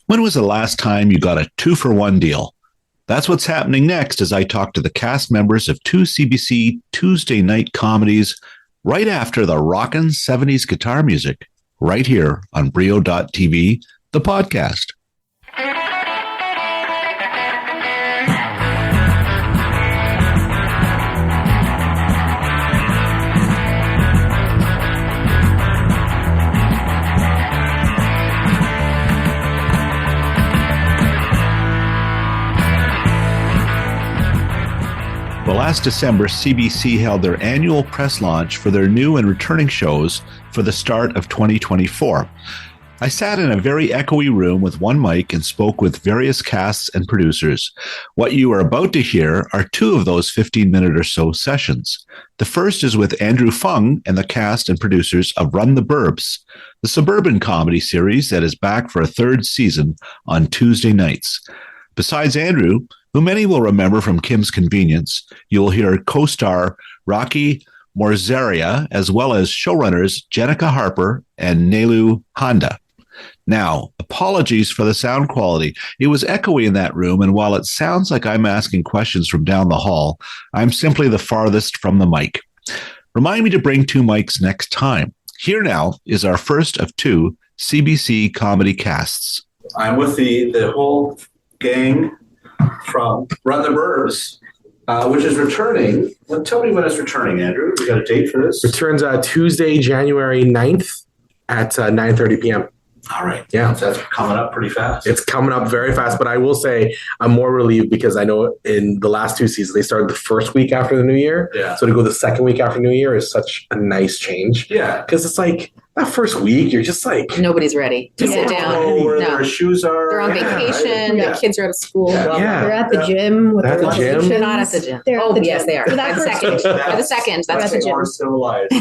When was the last time you got a 2-for-1 deal? That's what's happening next as I talk to the cast members of 2 CBC Tuesday night comedies right after the rockin' 70s guitar music, right here on Brio.tv, the podcast. Well, last December, CBC held their annual press launch for their new and returning shows for the start of 2024. I sat in a very echoey room with one mic and spoke with various casts and producers. What you are about to hear are 2 of those 15-minute or so sessions. The first is with Andrew Pfung and the cast and producers of Run The Burbs, the suburban comedy series that is back for a 3rd season on Tuesday nights. Besides Andrew, who many will remember from Kim's Convenience, you will hear co-star Rakhee Morzaria, as well as showrunners Jennica, Harper, and Nelu, Handa. Now, apologies for the sound quality. It was echoey in that room, and while it sounds like I'm asking questions from down the hall, I'm simply the farthest from the mic. Remind me to bring 2 mics next time. Here now is our first of 2 CBC comedy casts. I'm with the whole gang from Run The Burbs, which is returning. Well, tell me when it's returning, Andrew. We got a date for this? Returns Tuesday, January 9th at 9:30 p.m. All right. Yeah. So that's coming up pretty fast. It's coming up very fast, but I will say I'm more relieved because I know in the last 2 seasons, they started the first week after the New Year. Yeah. So to go the second week after New Year is such a nice change. Yeah. Because it's like that first week, you're just like... Nobody's ready to sit down. Where their shoes are. They're on vacation. Right? The kids are out of school. Yeah. They're at the gym. They're at the gym. They're not at the gym. They're at the yes, gym. they are. For that By the first second. By the second. That's the the gym. More civilized.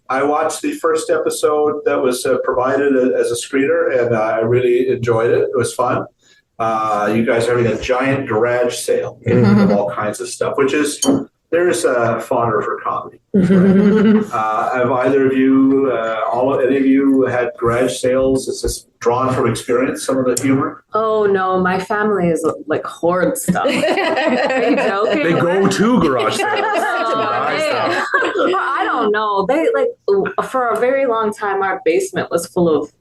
I watched the first episode that was provided as a screener, and I really enjoyed it. It was fun. You guys are having a giant garage sale of all kinds of stuff, which is... There's a fodder for comedy. Right? Have either of you, any of you had garage sales? Is this drawn from experience, some of the humor? Oh no, my family is like hoard stuff. Are you joking? They go to garage sales. I don't know. They for a very long time, our basement was full of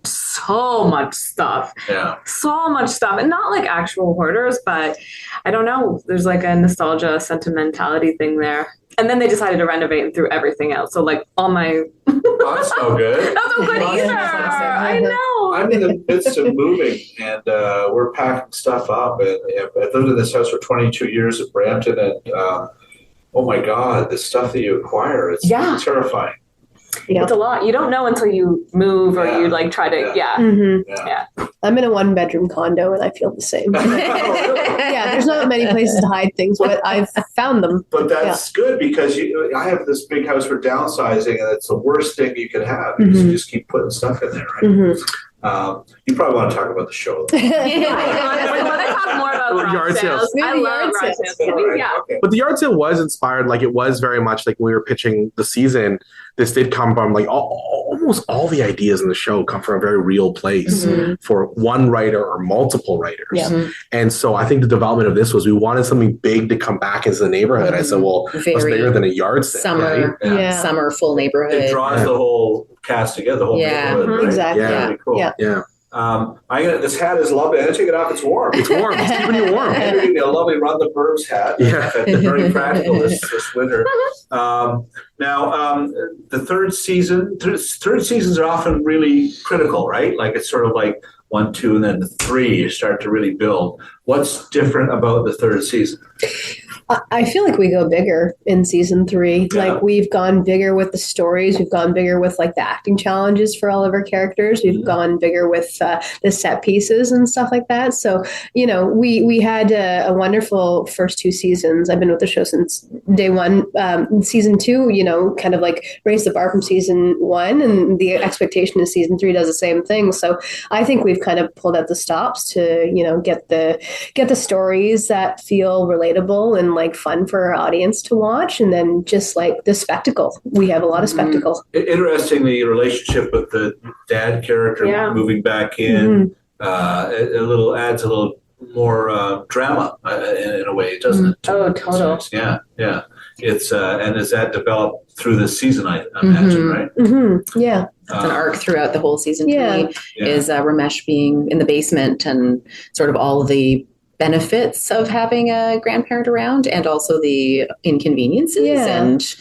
so much stuff. Yeah. So much stuff. And not like actual hoarders, but I don't know. There's like a nostalgia, sentimentality thing there. And then they decided to renovate and threw everything out. So like all my... Oh, that's no good. That's no good either. I know. I'm in the midst of moving, and we're packing stuff up. And I've lived in this house for 22 years in Brampton, and oh my God, the stuff that you acquire, it's terrifying. Yeah. It's a lot. You don't know until you move or you like try to, Yeah. I'm in a 1-bedroom condo and I feel the same. Yeah, there's not many places to hide things, but I've found them. But that's good because I have this big house for downsizing, and it's the worst thing you could have because you just keep putting stuff in there, right? You probably want to talk about the show. We're going to talk more about yard sales. I love yard sales. Yeah. Okay. But the yard sale was inspired, like it was very much like when we were pitching the season, this did come from like almost all the ideas in the show come from a very real place for one writer or multiple writers. Yeah. And so I think the development of this was we wanted something big to come back into the neighborhood. I said, well, what's bigger than a yard sale? Summer, right? summer full neighborhood. It draws the whole cast together, the whole neighborhood. Right? Exactly. Yeah. Really cool. Yeah. This hat is lovely. I'm gonna take it off. It's warm. It's warm. It's keeping you warm. I'm giving you a lovely Run The Burbs hat. Yeah. It's very practical this winter. Now, the third seasons are often really critical, right? Like it's sort of like 1, 2, and then the 3, you start to really build. What's different about the third season? I feel like we go bigger in season 3. Yeah. Like we've gone bigger with the stories. We've gone bigger with like the acting challenges for all of our characters. We've gone bigger with the set pieces and stuff like that. So, you know, we had a wonderful first 2 seasons. I've been with the show since day 1. Season 2, you know, kind of like raised the bar from season 1, and the expectation is season 3 does the same thing. So I think we've kind of pulled out the stops to, you know, get the stories that feel relatable and like fun for our audience to watch, and then just like the spectacle. We have a lot of spectacle. Interestingly, relationship with the dad character moving back in. it adds a little more drama in a way, doesn't it? Oh, total. Yeah. It's and is that developed through this season? I imagine, right? Mm-hmm. Yeah. That's an arc throughout the whole season. Yeah. To me, is Ramesh being in the basement and sort of all the benefits of having a grandparent around, and also the inconveniences and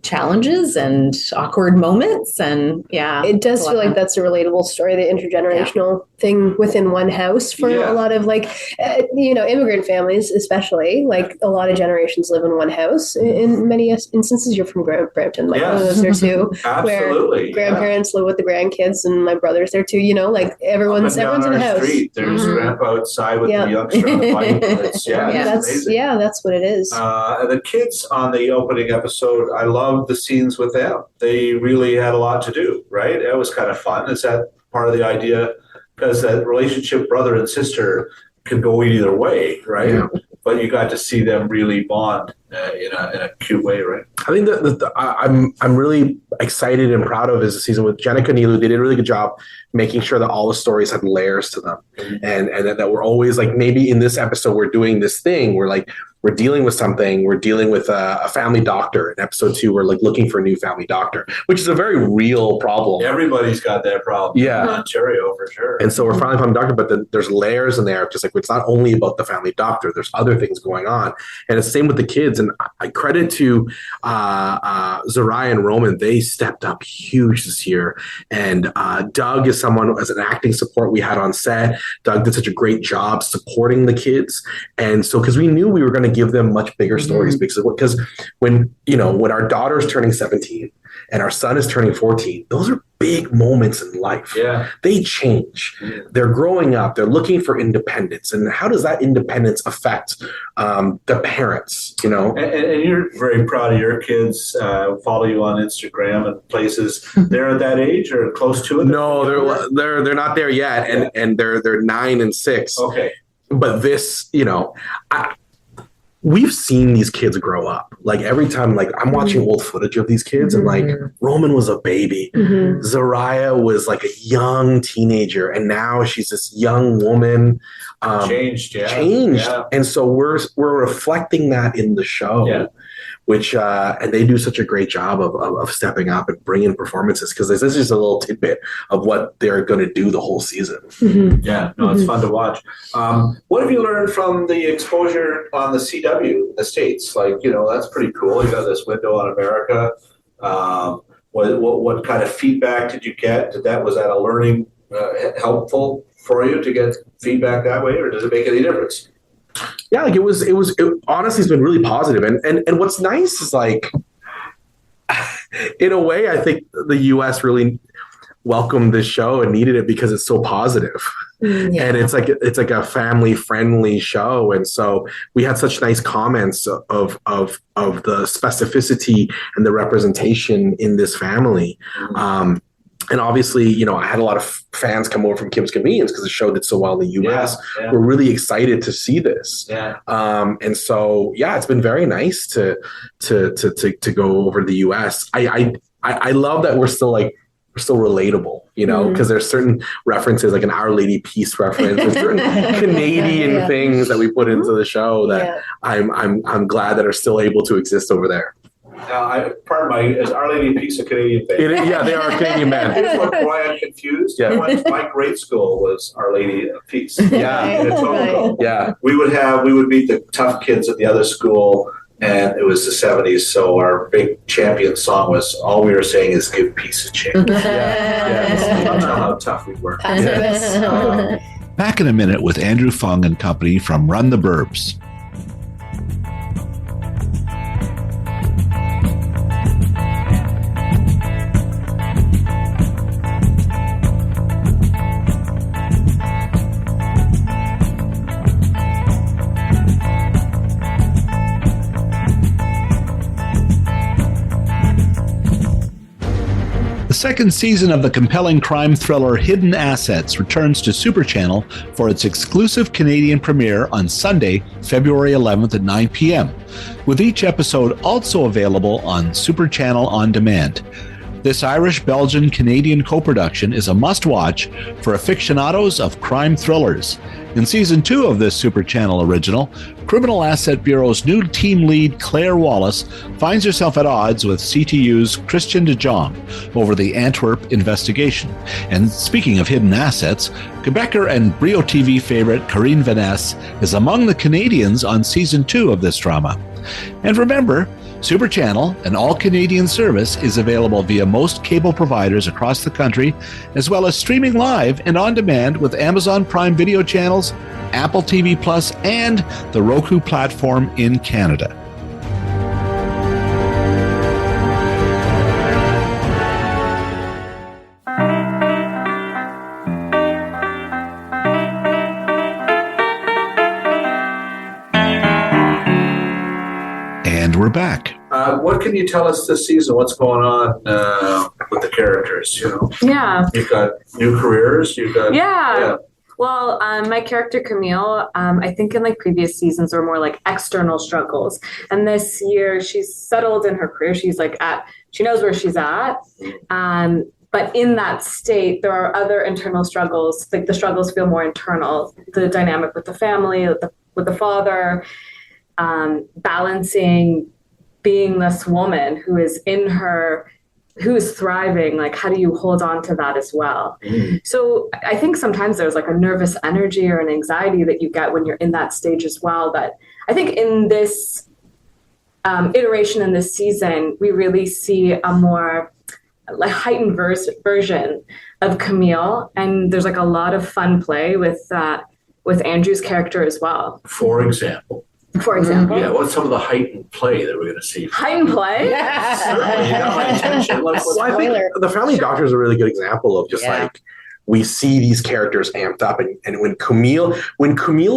challenges and awkward moments, and it does feel like that's a relatable story, the intergenerational thing within one house for a lot of immigrant families, especially. Like a lot of generations live in one house. In many instances, you're from Brampton. My brother lives there too. Absolutely, where grandparents live with the grandkids, and my brother's there too. Like everyone's in a house. Street, there's grandpa outside with the youngster on the bike. It's that's what it is. The kids on the opening episode, I love the scenes with them. They really had a lot to do, right? It was kind of fun. Is that part of the idea? Because that relationship, brother and sister, can go either way, right? Yeah. But you got to see them really bond in a cute way, right? I think that I'm really excited and proud of is the season with Jennica and Nelu. They did a really good job making sure that all the stories had layers to them, and that we're always like, maybe in this episode we're doing this thing. We're dealing with something. We're dealing with a family doctor. In episode 2, we're like looking for a new family doctor, which is a very real problem. Everybody's got that problem. Yeah, in Ontario for sure. And so we're finally finding a doctor, but then there's layers in there. Just like it's not only about the family doctor. There's other things going on, and it's the same with the kids. And I credit to Zoria and Roman. They stepped up huge this year. And Doug is someone as an acting support we had on set. Doug did such a great job supporting the kids, and so because we knew we were going to give them much bigger stories, because when our daughter's turning 17 and our son is turning 14, those are big moments in life. Yeah, they change. They're growing up. They're looking for independence, and how does that independence affect the parents? And you're very proud of your kids. Follow you on Instagram and places. They're at that age or close to it. No, they're not there yet, and they're 9 and 6. Okay, but this, we've seen these kids grow up. Like every time, like I'm watching old footage of these kids, and like Roman was a baby, Zoria was like a young teenager, and now she's this young woman. Changed. And so we're reflecting that in the show, which and they do such a great job of stepping up and bringing performances, because this is just a little tidbit of what they're going to do the whole season. Yeah, no, it's fun to watch. What have you learned from the exposure on the CW, the States? Like, that's pretty cool. You got this window on America. What kind of feedback did you get? Was that a learning helpful for you to get feedback that way, or does it make any difference? Yeah, like it honestly has been really positive. And what's nice is, like, in a way, I think the US really welcomed this show and needed it because it's so positive. And it's like a family friendly show. And so we had such nice comments of the specificity and the representation in this family. And obviously, I had a lot of fans come over from Kim's Convenience because the show did so well in the U.S. We're really excited to see this. And so, it's been very nice to go over to the U.S. I love that we're still relatable, because there's certain references, like an Our Lady Peace reference, there's certain Canadian things that we put into the show that I'm glad that are still able to exist over there. Is Our Lady of Peace a Canadian thing? They are a Canadian band. Here's why I'm confused. My grade school was Our Lady of Peace. We would meet the tough kids at the other school, and it was the 70s. So our big champion song was, all we were saying is give peace a chance. That's how tough we were. Back in a minute with Andrew Pfung and company from Run The Burbs. The second season of the compelling crime thriller Hidden Assets returns to Super Channel for its exclusive Canadian premiere on Sunday, February 11th at 9 p.m., with each episode also available on Super Channel On Demand. This Irish-Belgian-Canadian co-production is a must-watch for aficionados of crime thrillers. In Season 2 of this Super Channel original, Criminal Asset Bureau's new team lead Claire Wallace finds herself at odds with CTU's Christian de Jong over the Antwerp investigation. And speaking of hidden assets, Quebecer and Brio TV favorite Karine Vanesse is among the Canadians on Season 2 of this drama. And remember, Super Channel, an all-Canadian service, is available via most cable providers across the country, as well as streaming live and on demand with Amazon Prime Video channels, Apple TV Plus, and the Roku platform in Canada. And we're back. What can you tell us this season? What's going on with the characters? You know, Yeah. you've got new careers. You've got Yeah. Well, my character Camille, I think in like previous seasons were more like external struggles, and this year she's settled in her career. She's like she knows where she's at, but in that state, there are other internal struggles. Like the struggles feel more internal. The dynamic with the family, with the father, balancing being this woman who is thriving. Like, how do you hold on to that as well? So I think sometimes there's like a nervous energy or an anxiety that you get when you're in that stage as well. But I think in this iteration in this season, we really see a more like heightened version of Camille. And there's like a lot of fun play with Andrew's character as well. For example. Yeah, what's some of the heightened play that we're going to see? Heightened play? Certainly, you got my attention. Well, I think the Family Doctor is a really good example of just like we see these characters amped up, and when Camille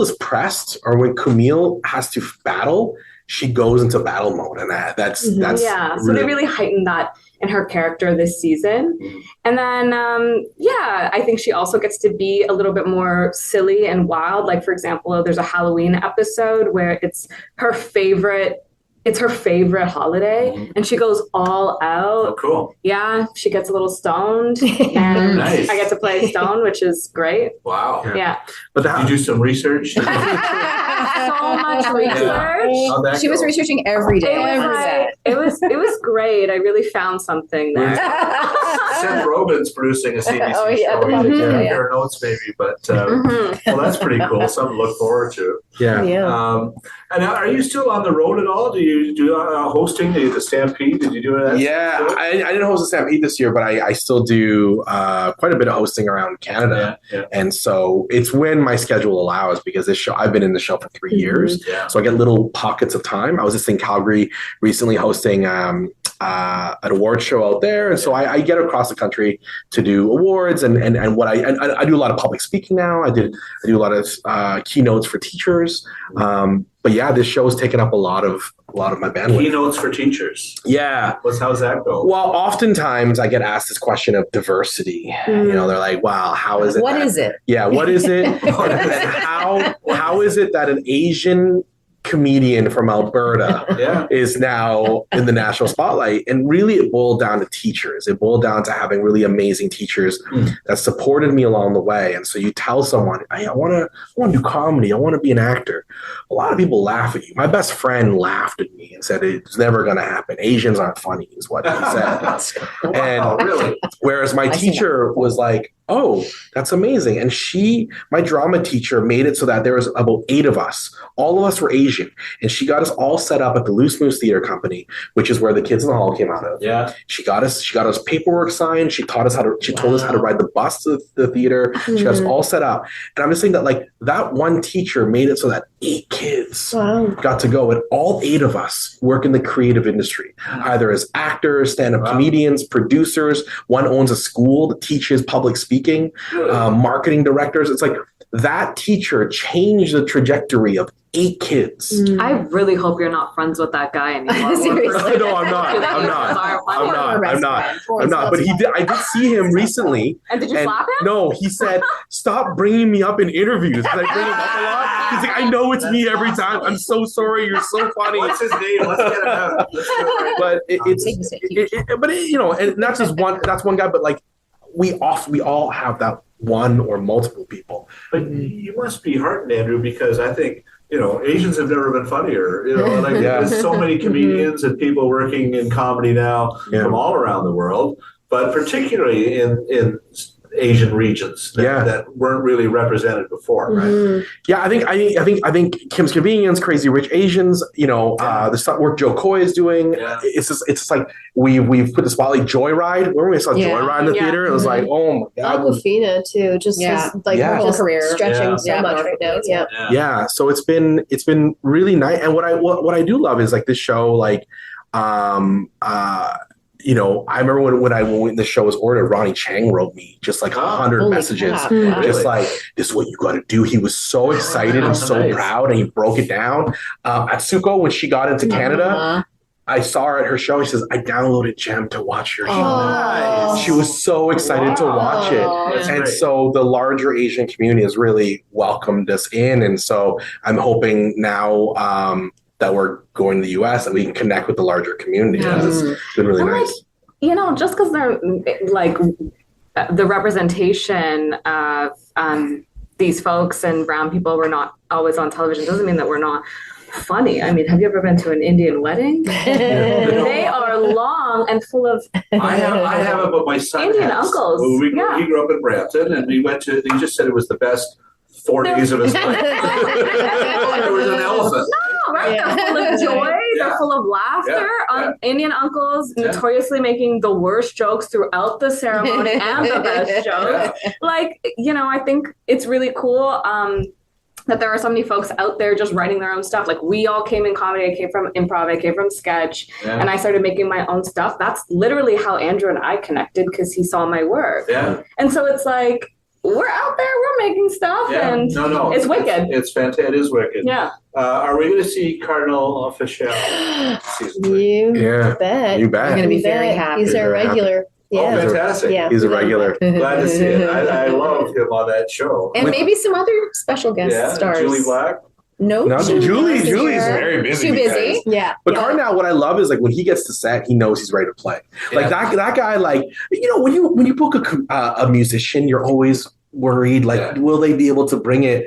is pressed or when Camille has to battle, she goes into battle mode, and that's yeah. So they really heightened that in her character this season. And then I think she also gets to be a little bit more silly and wild. Like, for example, there's a Halloween episode where it's her favorite holiday, and she goes all out. Oh, cool. Yeah, she gets a little stoned, and Nice. I get to play stone, which is great. Wow. Yeah. But Did you do some research? So much research. How'd that She was go? researching every day. It was great. I really found something there. Seth Rogen's producing a CBC Oh, yeah, show. probably, You can yeah. compare notes maybe, but Mhm. well, that's pretty cool. Something to look forward to. yeah. And are you still on the road at all? Do you do hosting the Stampede? Did you do that? Yeah, I didn't host a Stampede this year, but I still do quite a bit of hosting around Canada. Yeah. And so it's when my schedule allows, because this show, I've been in the show for 3 years. Yeah. So I get little pockets of time. I was just in Calgary recently hosting an award show out there. And so I get across the country to do awards and what I do a lot of public speaking now. I do a lot of keynotes for teachers. But yeah, this show has taken up a lot of my bandwidth. Keynotes for teachers. Yeah. How's that go? Well, oftentimes I get asked this question of diversity. You know, they're like, "Wow, how is it? What is it? Yeah, what is it? And how is it that an Asian comedian from Alberta Yeah. is now in the national spotlight?" And really, it boiled down to teachers. It boiled down to having really amazing teachers that supported me along the way. And so you tell someone, "Hey, I want to do comedy. I want to be an actor." A lot of people laugh at you. My best friend laughed at me and said, "It's never going to happen. Asians aren't funny," is what he said. Wow, really? Whereas my teacher was like, "Oh, that's amazing." And my drama teacher made it so that there was about 8 of us. All of us were Asian. And she got us all set up at the Loose Moose Theater Company, which is where the Kids in the Hall came out of. Yeah. She got us paperwork signed. She told us how to ride the bus to the theater. She got us all set up. And I'm just saying that like that one teacher made it so that 8 kids got to go. And all 8 of us work in the creative industry, either as actors, stand-up comedians, producers. One owns a school that teaches public speaking, marketing directors. It's like that teacher changed the trajectory of 8 kids. I really hope you're not friends with that guy anymore. Seriously. No, I'm not. But I did see him recently. And did you slap him? No, he said, "Stop bringing me up in interviews." I bring him up a lot. He's like, "I know it's me every time. I'm so sorry. You're so funny." What's his name? Let's get him out. But you know, and that's just one. That's one guy. But like, we all have that one or multiple people. But you must be heartened, Andrew, because I think, you know, Asians have never been funnier. You know, like there's so many comedians and people working in comedy now from all around the world, but particularly in Asian regions that weren't really represented before, right? Yeah, I think Kim's Convenience, Crazy Rich Asians, you know, the stuff work Joe Coy is doing. Yeah. It's just like we've put the spotlight Joyride. Remember we saw Joyride in the theater? It was like, oh my god. Aquafina too, just his, like her whole career stretching so much right now. Yeah. So it's been really nice. And what I do love is like this show, like you know, I remember when the show was ordered, Ronnie Chang wrote me just like 100 messages, just like, "This is what you got to do." He was so excited and so proud, and he broke it down. Atsuko, when she got into Canada, I saw her at her show. She says, "I downloaded Gem to watch your show." Nice. She was so excited to watch it. That's And great. so the larger Asian community has really welcomed us in. And so I'm hoping now that we're going to the US that we can connect with the larger community. It's been really nice. Like, you know, just because they're like the representation of these folks and brown people were not always on television doesn't mean that we're not funny. I mean, have you ever been to an Indian wedding? They are long and full of I have it, but my son Indian has. uncles. Well, he grew up in Brampton, and we went to. He just said it was the best 4 days of his life. There was an elephant. No, right? They're full of joy. They're full of laughter. Indian uncles notoriously making the worst jokes throughout the ceremony and the best jokes. Like, you know, I think it's really cool that there are so many folks out there just writing their own stuff. Like, we all came in comedy. I came from improv. I came from sketch. And I started making my own stuff. That's literally how Andrew and I connected, because he saw my work. Yeah. And so it's like, we're out there, we're making stuff, and it's wicked. It's fantastic. It is wicked. Yeah. Are we going to see Kardinal Offishall season 3? You bet. You bet. I'm going to be very happy. He's our regular. Oh, fantastic. Yeah. He's a regular. Glad to see it. I love him on that show. And maybe some other special guest stars. Julie Black. No, Julie's very busy. Too busy. Yeah. But Kardinal, what I love is like when he gets to set, he knows he's ready to play. Like that guy, like, you know, when you book a musician, you're always worried, like, will they be able to bring it?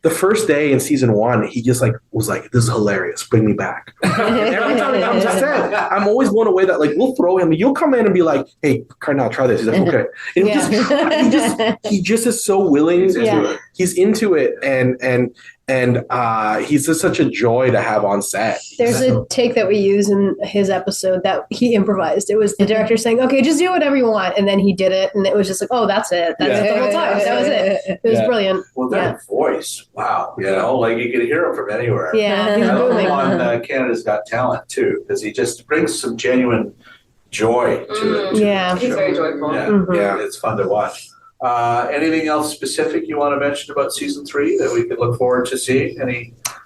The first day in season 1, he just like was like, "This is hilarious. Bring me back." Every time he comes to set, I'm always blown away that like we'll throw him. You'll come in and be like, "Hey, Kardinal, try this." He's like, "Okay." And he just is so willing. He's into it, and he's just such a joy to have on set. There's a take that we use in his episode that he improvised. It was the director saying, "Okay, just do whatever you want," and then he did it, and it was just like, "Oh, that's it. That's it the whole time. That was it." It was brilliant. Well, that voice, wow! You know, like you could hear him from anywhere. Yeah, he's I love booming. him on Canada's Got Talent too, because he just brings some genuine joy to it. Yeah. He's very joyful. Yeah, it's fun to watch. Anything else specific you want to mention about season 3 that we could look forward to seeing?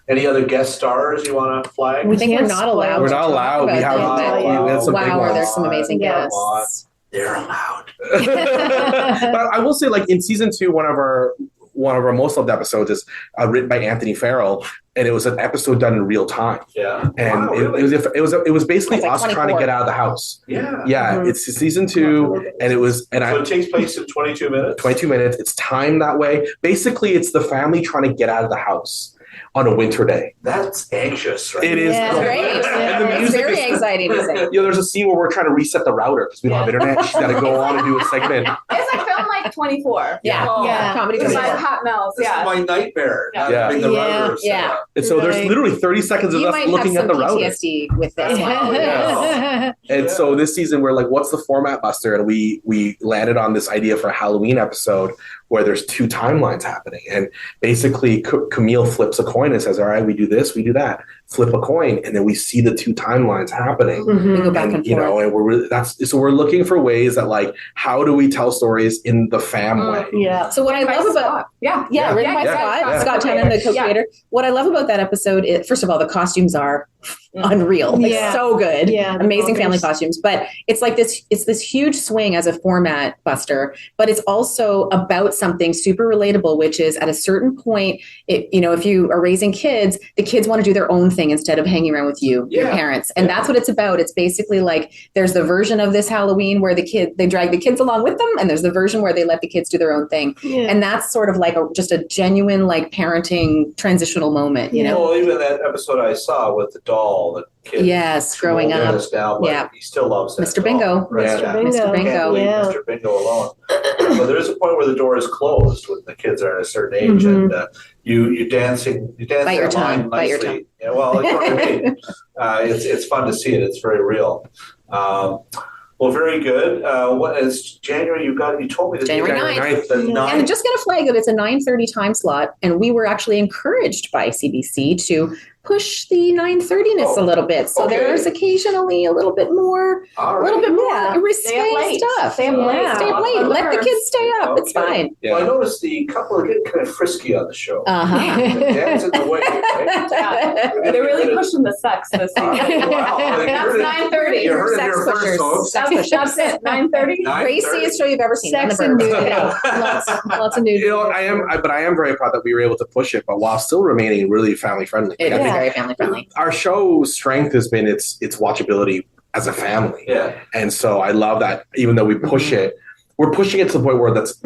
Any other guest stars you want to flag? I think we're not allowed. We're not allowed. We have some big Wow, ones. there's some amazing guests. They're allowed. But I will say, like in season 2, one of our most loved episodes is written by Anthony Farrell, and it was an episode done in real time. Yeah, and it was basically us trying to get out of the house. Yeah. It's season 2, and so it takes place in 22 minutes. 22 minutes. It's timed that way. Basically, it's the family trying to get out of the house on a winter day. That's anxious, right? It is. Yeah, great. And the music very is anxiety music. You know, there's a scene where we're trying to reset the router because we don't have internet. She's got to go on and do a segment. It's like film like 24. Comedy It's 24. like Pat Mills. This is my nightmare. Not having the router set up. And so there's literally 30 seconds of You us might looking have at the some router. PTSD with this. And so this season we're like, what's the format, Buster? And we landed on this idea for a Halloween episode where there's two timelines happening. And basically Camille flips a coin and says, all right, we do this, we do that. Flip a coin, and then we see the two timelines happening. We go back and you forth. know, and we're looking for ways that, like, how do we tell stories in the fam way? Yeah. So what I love about written by Scott Tennant, the co-creator. What I love about that episode is, first of all, the costumes are unreal. Like, so good. Yeah, amazing family costumes. But it's like this huge swing as a format buster, but it's also about something super relatable, which is at a certain point, if you are raising kids, the kids want to do their own thing instead of hanging around with your parents. And that's what it's about. It's basically like there's the version of this Halloween where they drag the kids along with them, and there's the version where they let the kids do their own thing. Yeah. And that's sort of like just a genuine like parenting transitional moment, you know? Well, even that episode I saw with the doll, the kid growing up. Down, he still loves that Mr. Bingo. Right? Mr. Bingo. Can't leave Mr. Bingo alone. But there is a point where the door is closed when the kids are at a certain age, and you dance bite your tongue. bite your tongue. Yeah, well, that's what I mean. It's fun to see it. It's very real. Well, very good. What is January? You told me the January 9th. And I'm just going to flag that it's a 9:30 time slot, and we were actually encouraged by CBC to push the 9:30ness a little bit. So there's occasionally a little bit more, risque stuff. Stay up late. Let the kids stay up. It's fine. Yeah. Well, I noticed the couple are getting kind of frisky on the show. Dancing the way. Right? They're really pushing the sex this season. That's 9:30. You heard it here first, folks. That's it. 9:30. Raciest show you've ever seen. Sex and nudity. Lots of nudity. You know, I am very proud that we were able to push it, but while still remaining really family friendly. It is very family friendly. Our show's strength has been its watchability as a family. Yeah. And so I love that even though we push it, we're pushing it to the point where that's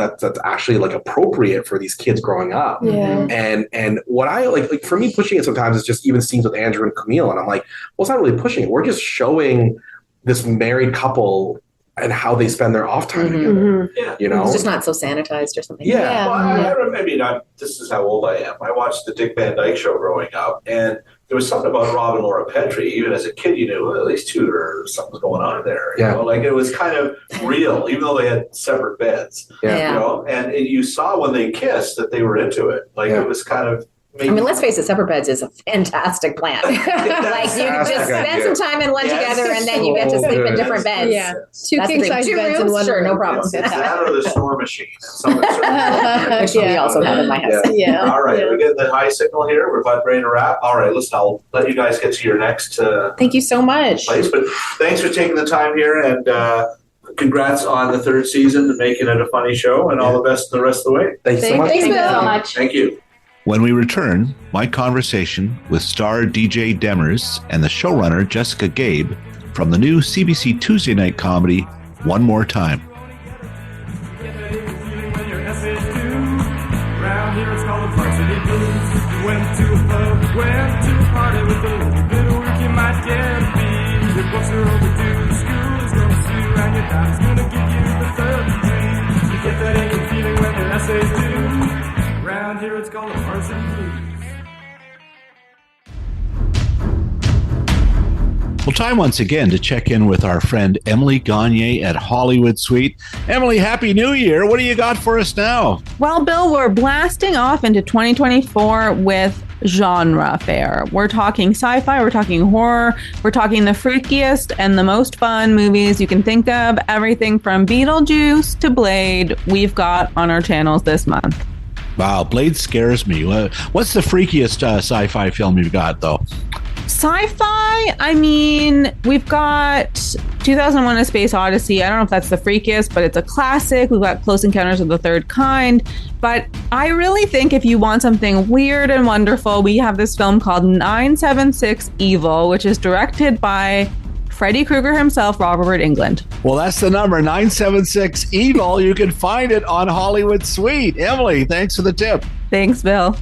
actually like appropriate for these kids growing up. Yeah. And what I like for me, pushing it sometimes is just even scenes with Andrew and Camille. And I'm like, well, it's not really pushing it. We're just showing this married couple and how they spend their off time together. Yeah. You know? It's just not so sanitized or something. Yeah. Well, I remember, this is how old I am. I watched the Dick Van Dyke Show growing up, and there was something about Rob and Laura Petrie. Even as a kid, you knew, well, at least two or something's going on there. You know? Like it was kind of real, even though they had separate beds. Yeah. You know, and you saw when they kissed that they were into it. Like it was kind of. I mean, let's face it, separate beds is a fantastic plan. Like you can just spend some time in one together, and then you get to sleep in different beds. Yeah, two king size beds in one room. No problem. It's that or the snore machine. Which we also have in my house. Yeah. All right, we're getting the high signal here. We're about ready to wrap. All right, listen, I'll let you guys get to your next. Thank you so much. Place, but thanks for taking the time here, and congrats on the third season and making it a funny show. And all the best the rest of the way. Thanks so much. Thanks, Thank you so Bill. much. Thank you. When we return, my conversation with star DJ Demers and the showrunner Jessica Gabe from the new CBC Tuesday night comedy, One More Time. Here it's called a varsity blues. Well, time once again to check in with our friend Emily Gagne at Hollywood Suite. Emily, Happy New Year. What do you got for us now? Well, Bill, we're blasting off into 2024 with genre fare. We're talking sci-fi, we're talking horror, we're talking the freakiest and the most fun movies you can think of. Everything from Beetlejuice to Blade, we've got on our channels this month. Wow, Blade scares me. What's the freakiest sci-fi film you've got, though? Sci-fi, I mean, we've got 2001: A Space Odyssey. I don't know if that's the freakiest, but it's a classic. We've got Close Encounters of the Third Kind. But I really think if you want something weird and wonderful, we have this film called 976 Evil, which is directed by Freddy Krueger himself, Robert Englund. Well, that's the number, 976 Evil. You can find it on Hollywood Suite. Emily, thanks for the tip. Thanks, Bill.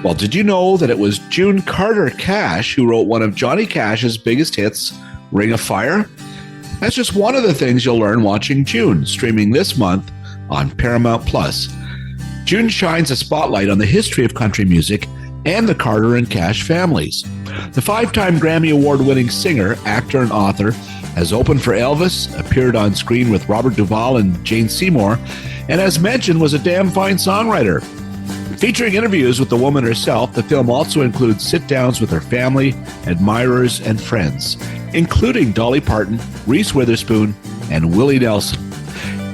Well, did you know that it was June Carter Cash who wrote one of Johnny Cash's biggest hits, Ring of Fire? That's just one of the things you'll learn watching June, streaming this month on Paramount+. June shines a spotlight on the history of country music and the Carter and Cash families. The 5-time Grammy Award-winning singer, actor, and author has opened for Elvis, appeared on screen with Robert Duvall and Jane Seymour, and as mentioned, was a damn fine songwriter. Featuring interviews with the woman herself, the film also includes sit-downs with her family, admirers, and friends, including Dolly Parton, Reese Witherspoon, and Willie Nelson.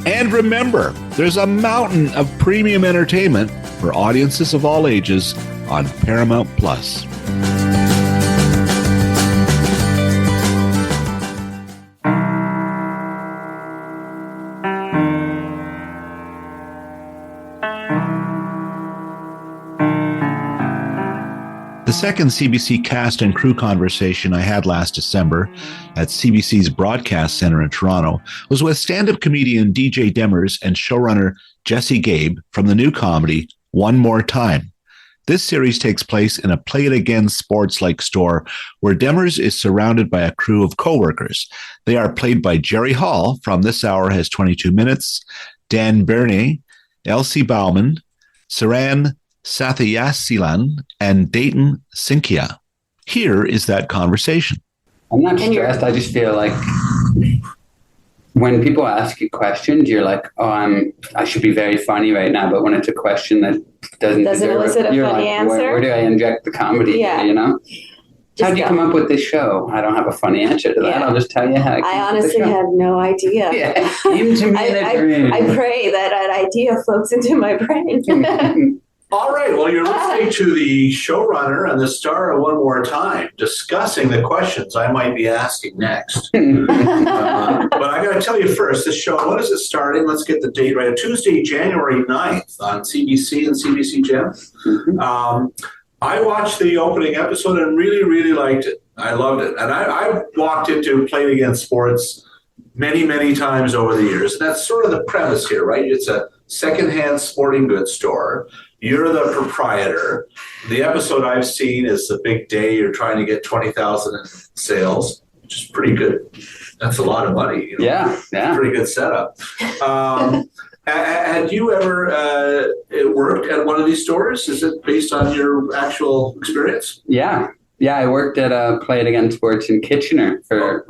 And remember, there's a mountain of premium entertainment for audiences of all ages on Paramount+. The second CBC cast and crew conversation I had last December at CBC's Broadcast Centre in Toronto was with stand-up comedian DJ Demers and showrunner Jesse Gabe from the new comedy One More Time. This series takes place in a Play It Again sports-like store where Demers is surrounded by a crew of co-workers. They are played by Jerry Hall from This Hour Has 22 Minutes, Dan Bernier, Elsie Bauman, Saran Sathayasilan, and Dayton Sinkia. Here is that conversation. I'm not stressed. I just feel like when people ask you questions, you're like, oh, I should be very funny right now. But when it's a question that doesn't elicit a funny answer, where do I inject the comedy? Yeah. You know? How did you come up with this show? I don't have a funny answer to that. Yeah. I'll just tell you how I honestly have no idea. Yeah. Came to me I pray that an idea floats into my brain. All right. Well, you're listening to the showrunner and the star of One More Time discussing the questions I might be asking next. But I got to tell you first, this show, when is it starting? Let's get the date right. Tuesday, January 9th on CBC and CBC Gem. I watched the opening episode and really, really liked it. I loved it. And I walked into Play It Again Sports many, many times over the years. And that's sort of the premise here, right? It's a secondhand sporting goods store. You're the proprietor. The episode I've seen is the big day. You're trying to get 20,000 in sales, which is pretty good. That's a lot of money. You know? Yeah. Pretty good setup. Had you ever worked at one of these stores? Is it based on your actual experience? Yeah. I worked at Play It Again Sports in Kitchener for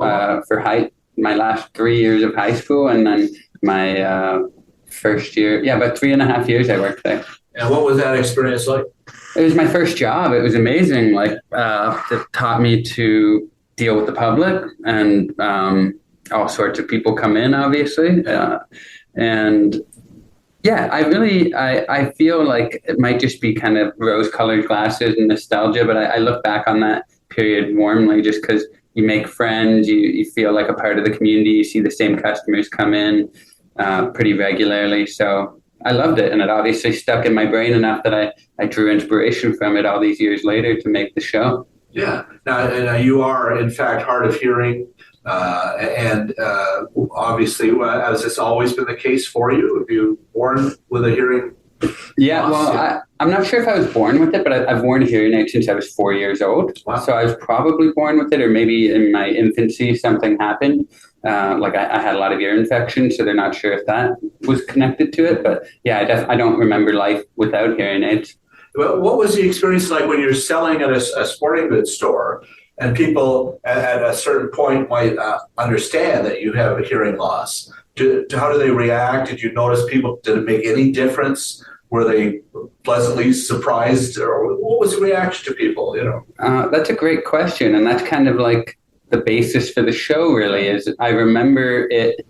my last 3 years of high school, and then my first year. Yeah, about 3.5 years I worked there. And what was that experience like? It was my first job. It was amazing. Like, it taught me to deal with the public, and all sorts of people come in, obviously. And yeah, I feel like it might just be kind of rose-colored glasses and nostalgia, but I look back on that period warmly just because you make friends, you feel like a part of the community, you see the same customers come in pretty regularly. So I loved it, and it obviously stuck in my brain enough that I drew inspiration from it all these years later to make the show. Yeah. Now you are, in fact, hard of hearing, and obviously, has this always been the case for you? Have you born with a hearing Yeah, well, I'm not sure if I was born with it, but I've worn a hearing aid since I was 4 years old. Wow. So I was probably born with it, or maybe in my infancy something happened. Like I had a lot of ear infections, so they're not sure if that was connected to it. But yeah, I don't remember life without hearing aids. Well, what was the experience like when you're selling at a sporting goods store and people at a certain point might understand that you have a hearing loss? How do they react? Did you notice people, did it make any difference? Were they pleasantly surprised, or what was the reaction to people, you know? That's a great question. And that's kind of like the basis for the show, really, is I remember it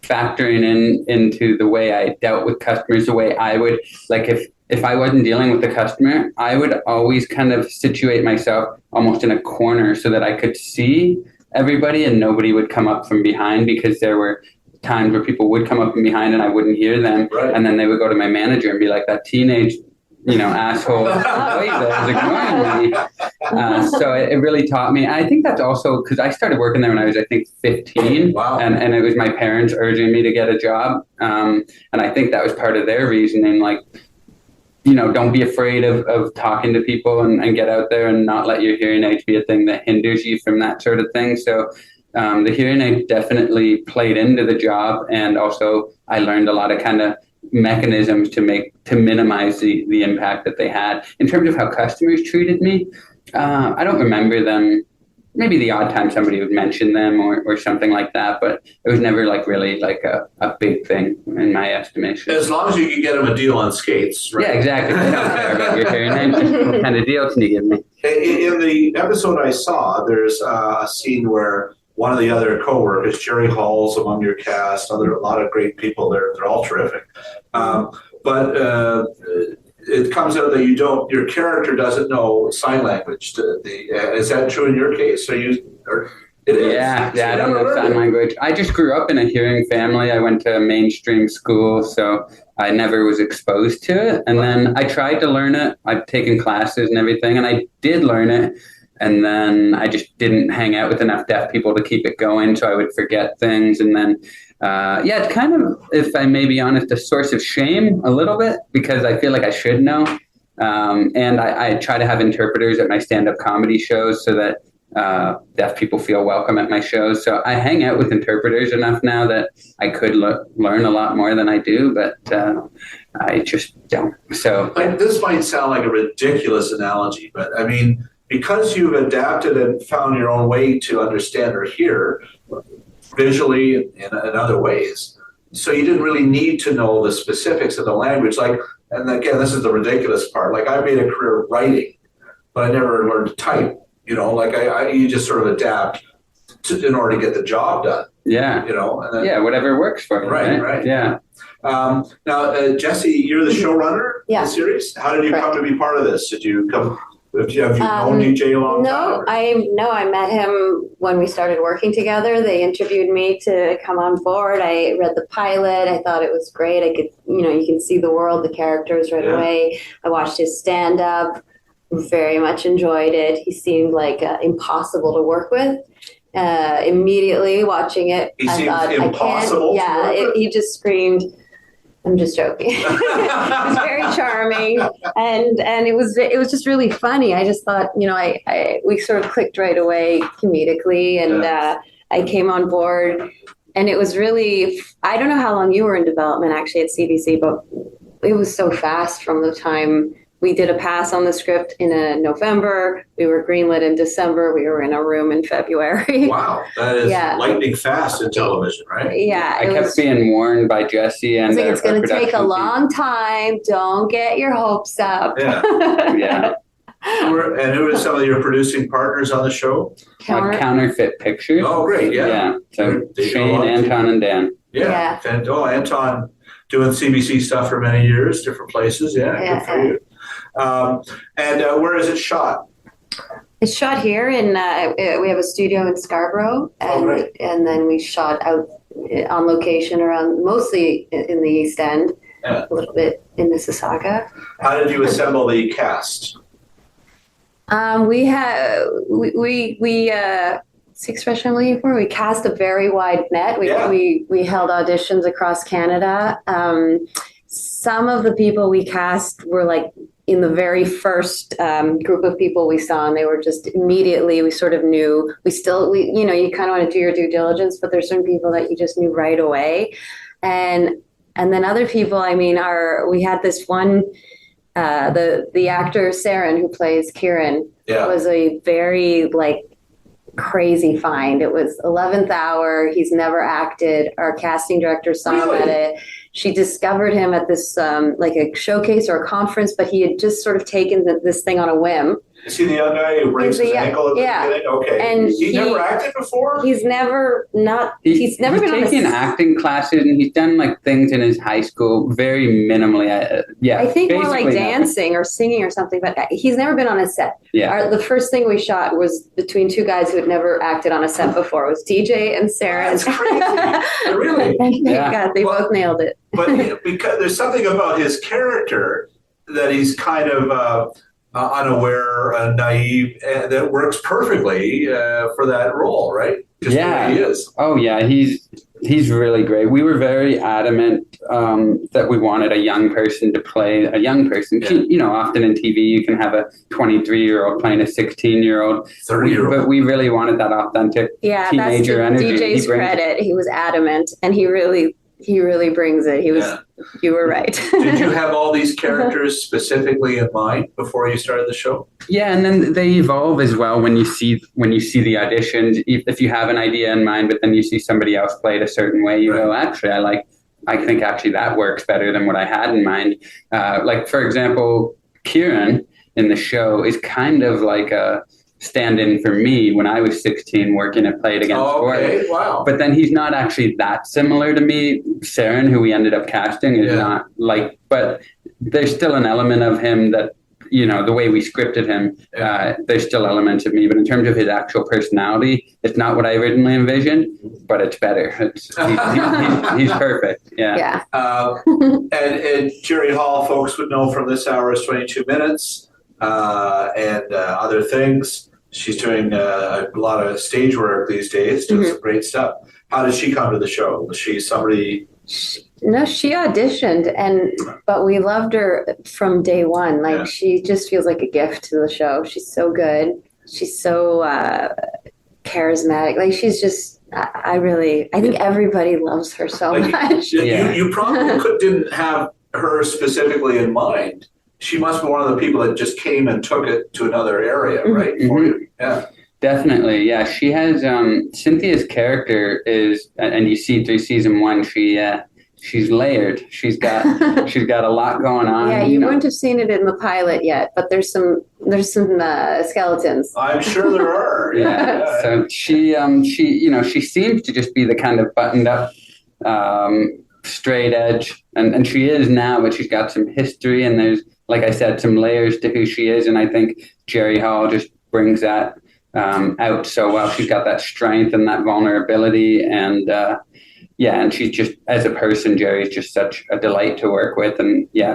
factoring into the way I dealt with customers, the way I would, like if I wasn't dealing with the customer, I would always kind of situate myself almost in a corner so that I could see everybody and nobody would come up from behind, because there were times where people would come up from behind and I wouldn't hear them. Right. And then they would go to my manager and be like, that teenage, asshole that was ignoring me. So it really taught me. I think that's also because I started working there when I was, I think, 15. Wow. And it was my parents urging me to get a job. And I think that was part of their reasoning, like, don't be afraid of talking to people and get out there and not let your hearing aids be a thing that hinders you from that sort of thing. So the hearing aid definitely played into the job. And also I learned a lot of kind of mechanisms to minimize the impact that they had. In terms of how customers treated me, I don't remember them. Maybe the odd time somebody would mention them or something like that, but it was never like really like a big thing in my estimation. As long as you can get them a deal on skates, right? Yeah, exactly. I don't care about your hair name. What kind of deal can you give me? In the episode I saw, there's a scene where one of the other co-workers, Jerry Hall's among your cast, a lot of great people. They're all terrific. But it comes out that your character doesn't know sign language. Is that true in your case? It is. Yeah, I don't know sign language. I just grew up in a hearing family. I went to a mainstream school, so I never was exposed to it. And then I tried to learn it. I've taken classes and everything, and I did learn it. And then I just didn't hang out with enough deaf people to keep it going, so I would forget things. And then, it's kind of, if I may be honest, a source of shame a little bit, because I feel like I should know. And I try to have interpreters at my stand-up comedy shows so that deaf people feel welcome at my shows. So I hang out with interpreters enough now that I could learn a lot more than I do, but I just don't. So this might sound like a ridiculous analogy, but I mean, because you've adapted and found your own way to understand or hear visually and in other ways, so you didn't really need to know the specifics of the language. Like, and again, this is the ridiculous part. Like, I made a career writing, but I never learned to type. Like you just sort of adapt in order to get the job done. Yeah. And then, whatever works for you. Right. Yeah. Now, Jesse, you're the showrunner of the series. How did you come to be part of this? Did you come? Have you known DJ a long time? I met him when we started working together. They interviewed me to come on board. I read the pilot. I thought it was great. I could, you can see the world, the characters right away. I watched his stand-up. Very much enjoyed it. He seemed like impossible to work with. Immediately watching it, I thought, impossible. He just screamed. I'm just joking. He was very charming, and it was just really funny. I just thought, we sort of clicked right away comedically, and I came on board, and it was really, I don't know how long you were in development actually at CBC, but it was so fast from the time we did a pass on the script in November. We were greenlit in December. We were in a room in February. Wow, that is lightning fast in television, right? Yeah. I kept being warned by Jesse and it's going to take a long time. Don't get your hopes up. Yeah. Yeah. And who are some of your producing partners on the show? Counterfeit Pictures. Oh, great. Yeah. So Shane, Anton, and Dan. Yeah. Anton doing CBC stuff for many years, different places. Yeah. Good for you. And where is it shot? It's shot here in, we have a studio in Scarborough, and then we shot out on location around, mostly in the East End, a little bit in Mississauga. How did you assemble the cast? We what's the expression I'm looking for? We cast a very wide net. We held auditions across Canada. Some of the people we cast were like in the very first group of people we saw, and they were just immediately, we sort of knew, you kind of want to do your due diligence, but there's certain people that you just knew right away. And then other people, we had this one, the actor Saren, who plays Kieran, was a very crazy find. It was 11th hour. He's never acted. Our casting director saw him at it. She discovered him at this a showcase or a conference, but he had just sort of taken this thing on a whim. Is he the young guy who breaks his ankle at the beginning? Okay. And he never acted before? He's never been he's taken acting classes, and he's done things in his high school very minimally. I think more like dancing or singing or something, but he's never been on a set. Yeah. The first thing we shot was between two guys who had never acted on a set before. It was DJ and Sarah. That's crazy. Really? They both nailed it. But because there's something about his character that he's kind of unaware and naive, and that works perfectly for that role, right? Just the way he is. Oh yeah, he's really great. We were very adamant that we wanted a young person to play a young person. Yeah. Often in TV you can have a 23-year-old playing a 16-year-old, 30-year-old. But we really wanted that authentic teenager energy. DJ's credit. He was adamant, and he really he really brings it. He was. Yeah. You were right. Did you have all these characters specifically in mind before you started the show? Yeah, and then they evolve as well when you see the auditions. If you have an idea in mind, but then you see somebody else play it a certain way, you go, actually, I think actually that works better than what I had in mind. Like, for example, Kieran in the show is kind of like a stand-in for me when I was 16 working at Play It Again Sport. Wow. But then he's not actually that similar to me. Saren, who we ended up casting, is not like, but there's still an element of him that, you know, the way we scripted him, there's still elements of me. But in terms of his actual personality, it's not what I originally envisioned, but it's better. He's perfect. Yeah. And Jerry Hall, folks would know from This Hour is 22 Minutes and other things. She's doing a lot of stage work these days, doing some great stuff. How did she come to the show? Was she somebody? No, she auditioned, but we loved her from day one. Like, she just feels like a gift to the show. She's so good. She's so charismatic. Like, she's just, I think everybody loves her so much. You probably didn't have her specifically in mind. She must be one of the people that just came and took it to another area, right? For you. Yeah. Definitely, yeah. She has Cynthia's character is, and you see through season 1, she's layered. She's got a lot going on. Yeah, you wouldn't have seen it in the pilot yet, but there's some skeletons. I'm sure there are. Yeah. So she seems to just be the kind of buttoned up, straight edge, and she is now, but she's got some history, and there's, like I said, some layers to who she is, and I think Jerry Hall just brings that out so well. She's got that strength and that vulnerability, and and she's just, as a person, Jerry's just such a delight to work with, and we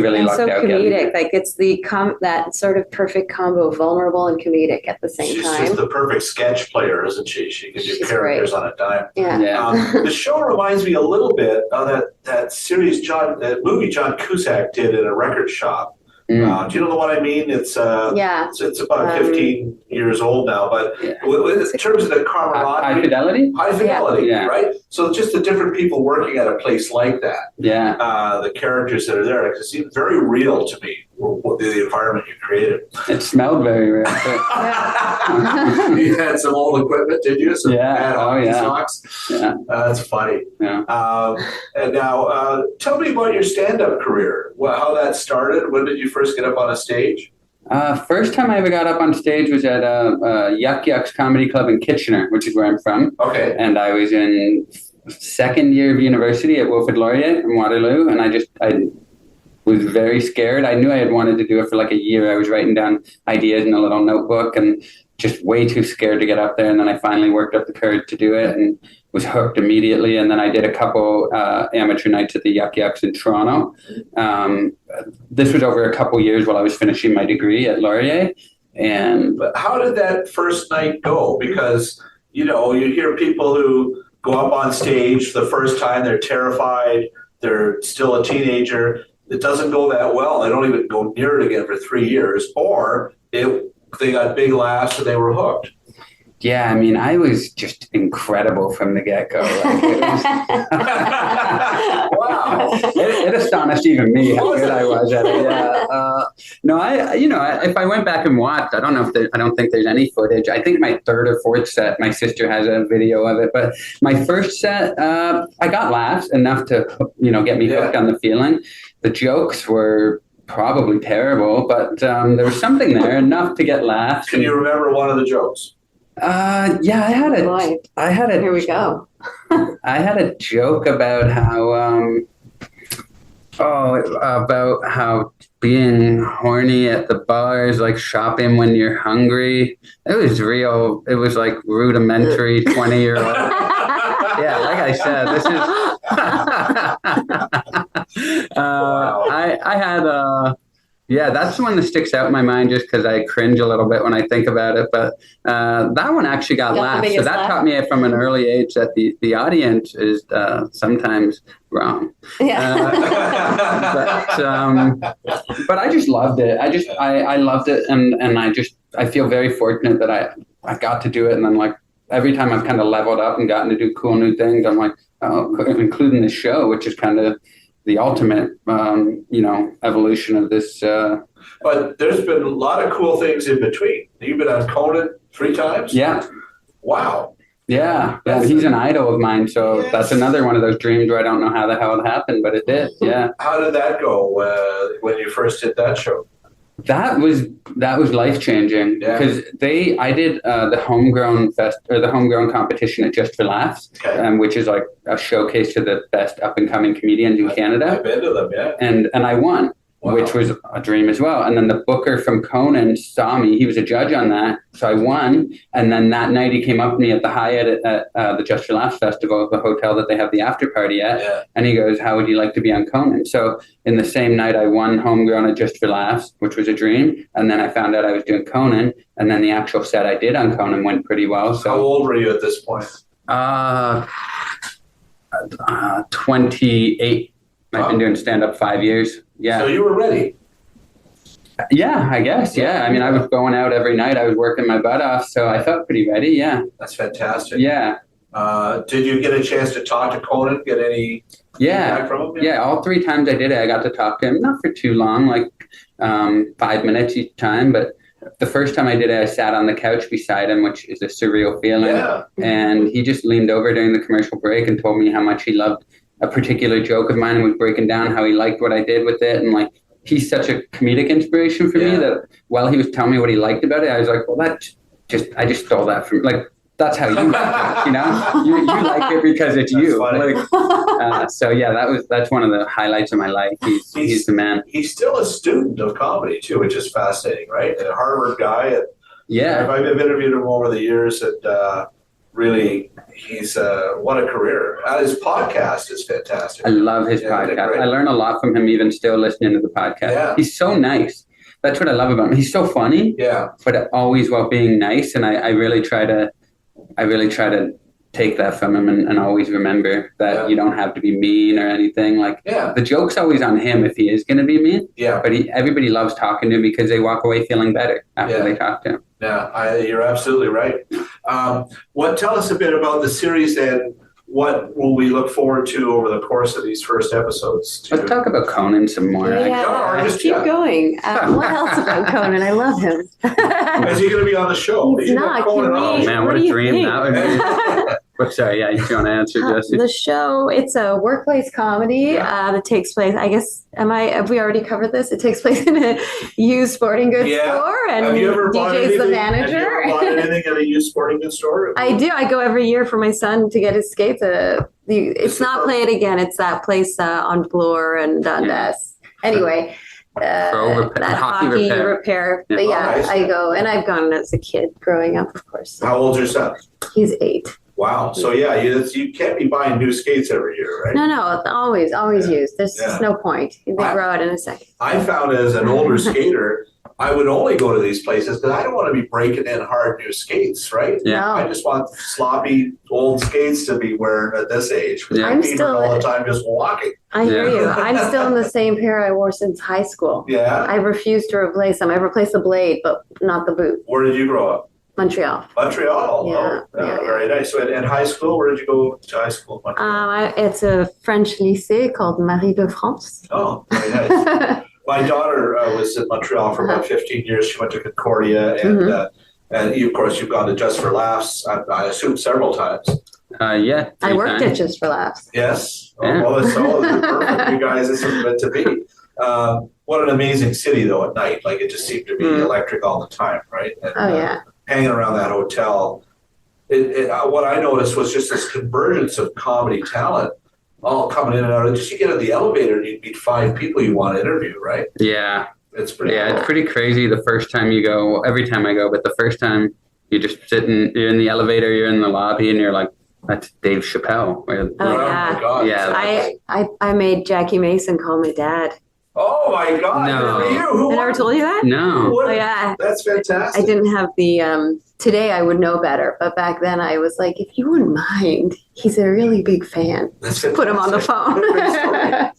really lucked out. So comedic, like it's that sort of perfect combo, vulnerable and comedic at the same time. She's just the perfect sketch player, isn't she? She can do characters on a dime. Yeah. The show reminds me a little bit of that series that movie John Cusack did in a record shop. Do you know what I mean? It's about 15 years old now, but in terms of the camaraderie, high fidelity, right? So just the different people working at a place like that, the characters that are there, it seemed very real to me. The environment you created. It smelled very real. You had some old equipment, did you? Some bad hockey socks. Yeah, that's funny. Yeah. And now, tell me about your stand-up career. How that started. When did you first get up on a stage? First time I ever got up on stage was at Yuck Yucks Comedy Club in Kitchener, which is where I'm from. Okay. And I was in second year of university at Wilfrid Laurier in Waterloo, and I was very scared. I knew I had wanted to do it for like a year. I was writing down ideas in a little notebook and just way too scared to get up there. And then I finally worked up the courage to do it and was hooked immediately. And then I did a couple amateur nights at the Yuck Yucks in Toronto. This was over a couple years while I was finishing my degree at Laurier. But how did that first night go? Because, you hear people who go up on stage for the first time, they're terrified, they're still a teenager. It doesn't go that well. They don't even go near it again for 3 years, or they got big laughs and they were hooked. Yeah, I mean, I was just incredible from the get-go. Wow. It astonished even me how good I was at it. Yeah. If I went back and watched, I don't think there's any footage. I think my third or fourth set, my sister has a video of it, but my first set, I got laughs enough to, get me hooked on the feeling. The jokes were probably terrible, but there was something there, enough to get laughs. Can you remember one of the jokes? I had a. Here we go. I had a joke about how being horny at the bar is like shopping when you're hungry. It was real. It was like rudimentary 20-year-old. Yeah, like I said, this is. I had that's the one that sticks out in my mind just because I cringe a little bit when I think about it. But that one actually got laughs. So that taught me from an early age that the audience is sometimes wrong. Yeah. But I just loved it. I loved it, and I feel very fortunate that I got to do it. And then like every time I've kind of leveled up and gotten to do cool new things, I'm like, including the show, which is kind of the ultimate, evolution of this. But there's been a lot of cool things in between. You've been on Conan 3 times? Yeah. Wow. Yeah. He's an idol of mine. So that's another one of those dreams where I don't know how the hell it happened, but it did. Yeah. How did that go when you first did that show? That was life changing because I did the homegrown competition at Just for Laughs, which is like a showcase to the best up and coming comedians in Canada. I've been to them, yeah. And I won. Wow. Which was a dream as well. And then the booker from Conan saw me. He was a judge on that. So I won. And then that night he came up to me at the Hyatt at the Just for Laughs Festival, the hotel that they have the after party at. Yeah. And he goes, how would you like to be on Conan? So in the same night I won homegrown at Just for Laughs, which was a dream. And then I found out I was doing Conan. And then the actual set I did on Conan went pretty well. So how old were you at this point? 28. I've been doing stand-up 5 years. Yeah. So you were ready? Yeah, I guess. Yeah. I mean, I was going out every night. I was working my butt off. So I felt pretty ready. Yeah. That's fantastic. Yeah. Did you get a chance to talk to Conan? Get any feedback from him? Yeah. All 3 times I did it, I got to talk to him. Not for too long, like 5 minutes each time. But the first time I did it, I sat on the couch beside him, which is a surreal feeling. Yeah. And he just leaned over during the commercial break and told me how much he loved a particular joke of mine and was breaking down how he liked what I did with it. And like, he's such a comedic inspiration for me that while he was telling me what he liked about it, I was like, well, I just stole that from, like, that's how you like it, you know? You like it because it's you. Like, so yeah, that's one of the highlights of my life. He's the man. He's still a student of comedy too, which is fascinating, right? A Harvard guy. And I've interviewed him over the years, and really, he's what a career. His podcast is fantastic. I love his podcast. I learn a lot from him, even still listening to the podcast. Yeah. He's so nice. That's what I love about him. He's so funny, but always while being nice. And I really try to take that from him and always remember that you don't have to be mean or anything. Like the joke's always on him if he is going to be mean. Yeah. But everybody loves talking to him because they walk away feeling better after they talk to him. Yeah, you're absolutely right. Tell us a bit about the series and what will we look forward to over the course of these first episodes? Let's talk about Conan some more. Keep going. What else about Conan? I love him. Is he going to be on the show? He's not. Oh man, what a dream that would be. But sorry, you want to answer, Jesse? The show, it's a workplace comedy that takes place, I guess, have we already covered this? It takes place in a used sporting goods store, and DJ's the manager. Have you ever bought anything at a used sporting goods store? I do. I go every year for my son to get his skates. It's not Play It Again. It's that place on Bloor and Dundas. Anyway. That hockey repair. But I go, and I've gone as a kid growing up, of course. How old's your son? He's 8. Wow. So you can't be buying new skates every year, right? No, always used. There's just no point. They grow out in a second. I found as an older skater, I would only go to these places because I don't want to be breaking in hard new skates, right? Yeah. No. I just want sloppy old skates to be wearing at this age. I'm still all the time just walking. I hear you. I'm still in the same pair I wore since high school. Yeah. I refuse to replace them. I replaced the blade, but not the boot. Where did you grow up? Montreal. Yeah. Very nice. So in high school, where did you go to high school? It's a French lycée called Marie de France. Oh, very nice. My daughter was in Montreal for about 15 years. She went to Concordia, and of course, you've gone to Just for Laughs, I assume, several times. Yeah. I worked at Just for Laughs. Yes. Well, it's all perfect. You guys, this is meant to be. What an amazing city, though, at night. Like, it just seemed to be electric all the time, right? And, hanging around that hotel, what I noticed was just this convergence of comedy talent all coming in and out. Just you get in the elevator and you meet 5 people you want to interview, right? Yeah. It's pretty cool. It's pretty crazy the first time you go. Every time I go, but the first time you just you're in the elevator, you're in the lobby, and you're like, that's Dave Chappelle. My God. Yeah. I made Jackie Mason call me dad. Oh my God! No. I never told you that? No. That's fantastic. I didn't have the, today I would know better, but back then I was like, if you wouldn't mind, he's a really big fan. That's put him on the phone.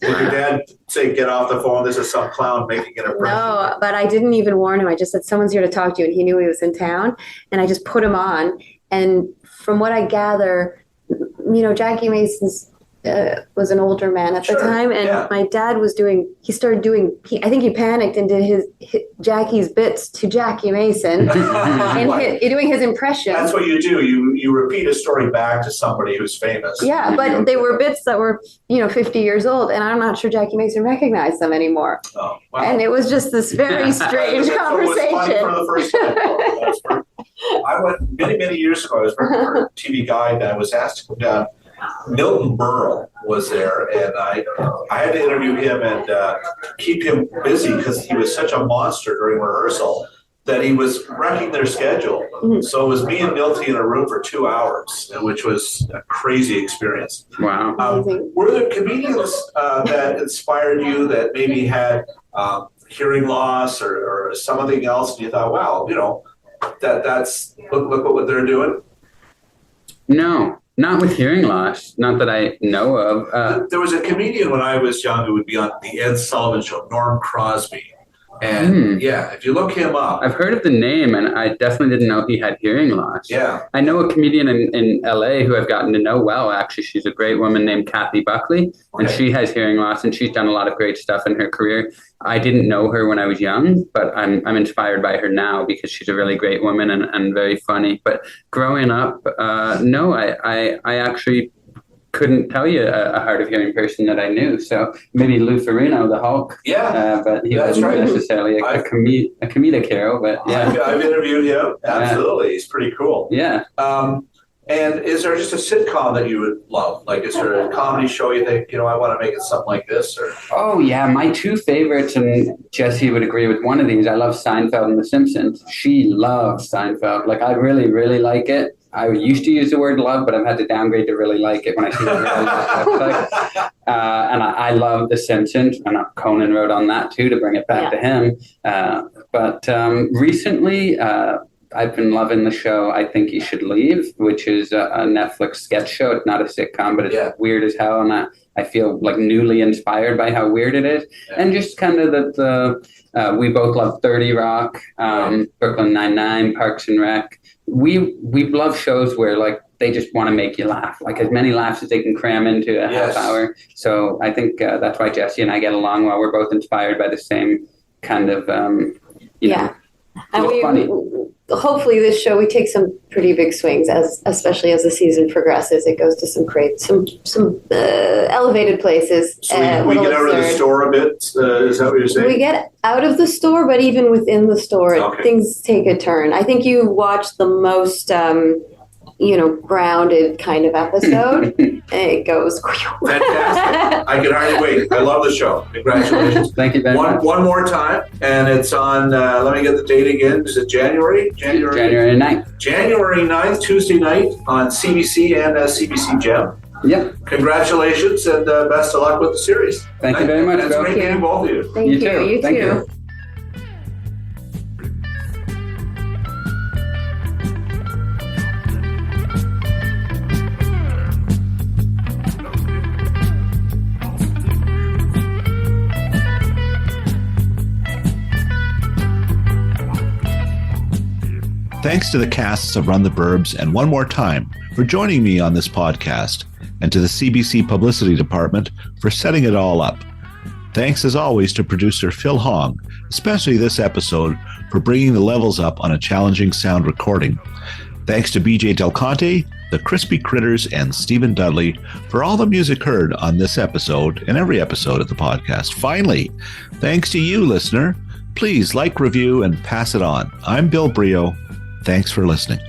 Did your dad say, get off the phone, this is some clown making an impression? No, but I didn't even warn him. I just said, someone's here to talk to you, and he knew he was in town, and I just put him on, and from what I gather, Jackie Mason's was an older man at the time, and my dad was he panicked and did his Jackie's bits to Jackie Mason and doing his impression. That's what you do. You repeat a story back to somebody who's famous. Yeah, but they were bits that were 50 years old, and I'm not sure Jackie Mason recognized them anymore. Oh, wow. And it was just this very strange conversation. Funny for the first time. I went many years ago. I was working for a TV Guide, and I was asked to come down. Milton Berle was there, and I had to interview him and keep him busy because he was such a monster during rehearsal that he was wrecking their schedule. Mm-hmm. So it was me and Milty in a room for 2 hours, which was a crazy experience. Wow. Were there comedians that inspired you that maybe had hearing loss or something else, and you thought, wow, that's look what they're doing? No. Not with hearing loss, not that I know of. There was a comedian when I was young who would be on the Ed Sullivan Show, Norm Crosby. And if you look him up. I've heard of the name, and I definitely didn't know he had hearing loss. Yeah. I know a comedian in LA who I've gotten to know well, actually. She's a great woman named Kathy Buckley, and she has hearing loss, and she's done a lot of great stuff in her career. I didn't know her when I was young, but I'm inspired by her now because she's a really great woman and very funny. But growing up, no, I actually couldn't tell you a hard of hearing person that I knew. So maybe Lou Ferrigno, the Hulk. Yeah, but he wasn't necessarily a comedic hero. But yeah, I've interviewed him. Absolutely, he's pretty cool. Yeah. And is there just a sitcom that you would love? Like, is there a comedy show you think, I want to make it something like this? Or Oh yeah, my two favorites, and Jessie would agree with one of these. I love Seinfeld and The Simpsons. She loves Seinfeld. Like, I really, really like it. I used to use the word love, but I've had to downgrade to really like it when I see the real website. And I love The Simpsons, and Conan wrote on that too to bring it back to him. But recently, I've been loving the show I Think You Should Leave, which is a Netflix sketch show. It's not a sitcom, but it's weird as hell, and I feel like newly inspired by how weird it is. And just kind of we both love 30 Rock, Brooklyn Nine-Nine, Parks and Rec. We love shows where like they just want to make you laugh, like as many laughs as they can cram into a half hour. So I think that's why Jessie and I get along well. We're both inspired by the same kind of, know, funny. Hopefully this show, we take some pretty big swings, especially as the season progresses. It goes to some elevated places. So we get out of the store a bit? Is that what you're saying? We get out of the store, but even within the store, things take a turn. I think you watch the most, grounded kind of episode. It goes. Fantastic. I can hardly wait. I love the show. Congratulations. Thank you very much. One more time, and it's on, let me get the date again. Is it January? January 9th. January 9th, Tuesday night on CBC and CBC Gem. Yep. Congratulations and best of luck with the series. Thank you very much. It's great meeting both of you. Thank you. You Thank too. you. Thanks to the casts of Run the Burbs and One More Time for joining me on this podcast, and to the CBC Publicity Department for setting it all up. Thanks as always to producer Phil Hong, especially this episode, for bringing the levels up on a challenging sound recording. Thanks to BJ Del Conte, the Crispy Critters, and Stephen Dudley for all the music heard on this episode and every episode of the podcast. Finally, thanks to you, listener. Please like, review, and pass it on. I'm Bill Brio. Thanks for listening.